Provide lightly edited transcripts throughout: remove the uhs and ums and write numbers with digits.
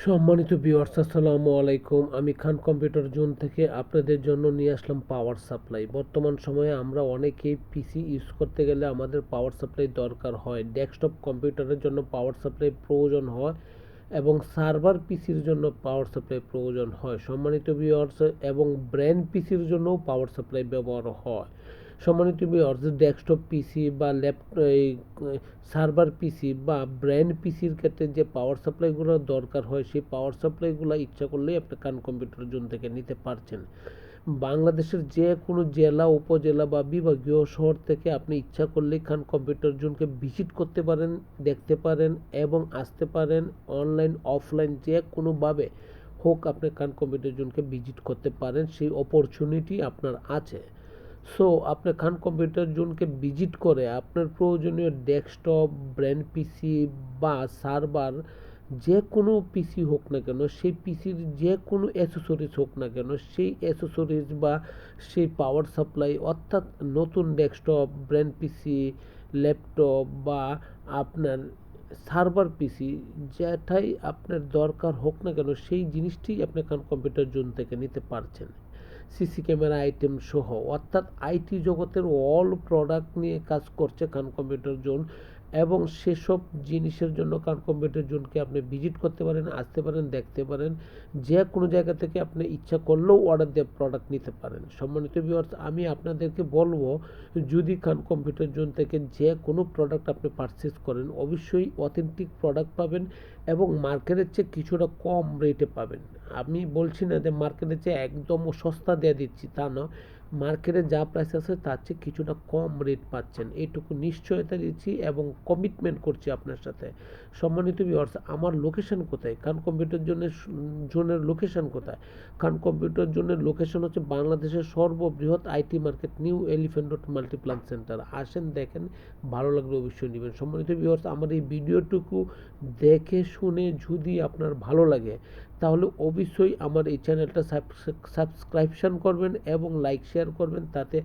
সম্মানিত ভিউয়ার্স, আসসালামু আলাইকুম। আমি খান কম্পিউটার জোন থেকে আপনাদের জন্য নিয়ে আসলাম পাওয়ার সাপ্লাই। বর্তমান সময়ে আমরা অনেকেই পিসি ইউজ করতে গেলে আমাদের পাওয়ার সাপ্লাই দরকার হয়। ডেস্কটপ কম্পিউটারের জন্য পাওয়ার সাপ্লাই প্রয়োজন হয় এবং সার্ভার পিসির জন্য পাওয়ার সাপ্লাই প্রয়োজন হয়। সম্মানিত ভিউয়ার্স, এবং ব্র্যান্ড পিসির জন্যও পাওয়ার সাপ্লাই ব্যবহার হয়। সম্মানিত ভিউয়ার্স, ডেস্কটপ পিসি বা সার্ভার পিসি বা ব্র্যান্ড পিসির ক্ষেত্রে যে পাওয়ার সাপ্লাইগুলো দরকার হয়, সেই পাওয়ার সাপ্লাইগুলো ইচ্ছা করলেই আপনি খান কম্পিউটার জোন থেকে নিতে পারছেন। বাংলাদেশের যে কোনো জেলা, উপজেলা বা বিভাগীয় শহর থেকে আপনি ইচ্ছা করলেই খান কম্পিউটার জোনকে ভিজিট করতে পারেন, দেখতে পারেন এবং আসতে পারেন। অনলাইন অফলাইন যে কোনোভাবে হোক আপনি খান কম্পিউটার জোনকে ভিজিট করতে পারেন, সেই অপরচুনিটি আপনার আছে। সো আপনি খান কম্পিউটার জোনকে ভিজিট করে আপনার প্রয়োজনীয় ডেস্কটপ, ব্র্যান্ড পিসি বা সার্ভার যে কোনো পিসি হোক না কেন, সেই পিসির যে কোনো অ্যাসেসরিজ হোক না কেন, সেই অ্যাসেসরিজ বা সেই পাওয়ার সাপ্লাই, অর্থাৎ নতুন ডেস্কটপ, ব্র্যান্ড পিসি, ল্যাপটপ বা আপনার সার্ভার পিসি, যেটাই আপনার দরকার হোক না কেন, সেই জিনিসটি আপনি খান কম্পিউটার জোন থেকে নিতে পারছেন। সিসি ক্যামেরা আইটেম সহ, অর্থাৎ আইটি জগতের অল প্রোডাক্ট নিয়ে কাজ করছে খান কম্পিউটার জোন। এবং সেসব জিনিসের জন্য খান কম্পিউটার জোনকে আপনি ভিজিট করতে পারেন, আসতে পারেন, দেখতে পারেন। যে কোনো জায়গা থেকে আপনি ইচ্ছা করলেও অর্ডার দিয়ে প্রোডাক্ট নিতে পারেন। সম্মানিত ভিউয়ার্স, আমি আপনাদেরকে বলবো, যদি খান কম্পিউটার জোন থেকে যে কোনো প্রোডাক্ট আপনি পারচেস করেন, অবশ্যই অথেন্টিক প্রোডাক্ট পাবেন এবং মার্কেটের চেয়ে কিছুটা কম রেটে পাবেন। আমি বলছি না যে মার্কেটের চেয়ে একদম সস্তা দিয়ে দিচ্ছি, তা না। মার্কেটে যা প্রাইস আছে তার চেয়ে কিছুটা কম রেট পাচ্ছেন, এইটুকু নিশ্চয়তা দিচ্ছি এবং কমিটমেন্ট করছি আপনার সাথে। সম্মানিত ভিউয়ার্স, আমার লোকেশন কোথায়? খান কম্পিউটার জোনের লোকেশন কোথায়? খান কম্পিউটার জোনের লোকেশন হচ্ছে বাংলাদেশের সর্ববৃহৎ IT market, new elephant road Multiplan centre. আসেন, দেখেন, ভালো লাগলে অবশ্যই নেবেন। সম্মানিত ভিউয়ার্স, আমার এই ভিডিওটুকু দেখে শুনে যদি আপনার ভালো লাগে, তাহলে অবশ্যই আমার এই চ্যানেলটা সাবস্ক্রাইবশন করবেন এবং লাইক শেয়ার করবেন। তাতে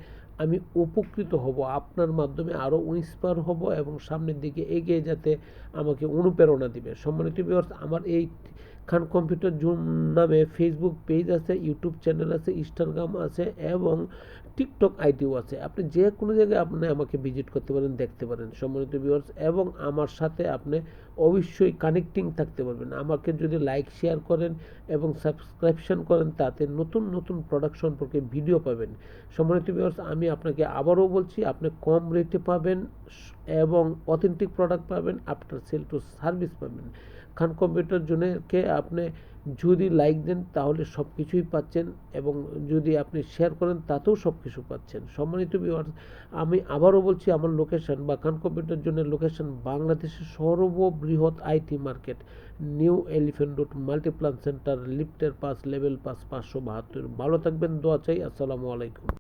আমি উপকৃত হব, আপনার মাধ্যমে আরও ইন্সপায়ার হব এবং সামনের দিকে এগিয়ে যেতে আমাকে অনুপ্রেরণা দিবে। সম্মানিত ভিউয়ার্স, আমার এই খান কম্পিউটার জোন নামে ফেসবুক পেজ আছে, ইউটিউব চ্যানেল আছে, ইনস্টাগ্রাম আছে এবং টিকটক আইডিও আছে। আপনি যে কোনো জায়গায় আপনি আমাকে ভিজিট করতে পারেন, দেখতে পারেন। সম্মানিত ভিউয়ার্স, এবং আমার সাথে আপনি অবশ্যই কানেক্টিং থাকতে পারবেন। আমাকে যদি লাইক শেয়ার করেন এবং সাবস্ক্রাইবশন করেন, তাতে নতুন নতুন প্রোডাক্ট সম্পর্কে ভিডিও পাবেন। সম্মানিত ভিউয়ার্স, আমি আপনাকে আবারও বলছি, আপনি কম রেটে পাবেন এবং অথেন্টিক প্রোডাক্ট পাবেন, আফটার সেল টু সার্ভিস পাবেন। খান কম্পিউটার জোনকে আপনি যদি লাইক দেন তাহলে সব কিছুই পাচ্ছেন এবং যদি আপনি শেয়ার করেন তাতেও সব কিছু পাচ্ছেন। সম্মানিত ভিউয়ার্স, আমি আবারও বলছি, আমার লোকেশন বা খান কম্পিউটার জোনের লোকেশন বাংলাদেশের সর্ববৃহৎ IT market, new elephant road Multiplan centre, লিফটের পাস, লেভেল পাস, 572। ভালো থাকবেন, দোয়া চাই। আসসালামু আলাইকুম।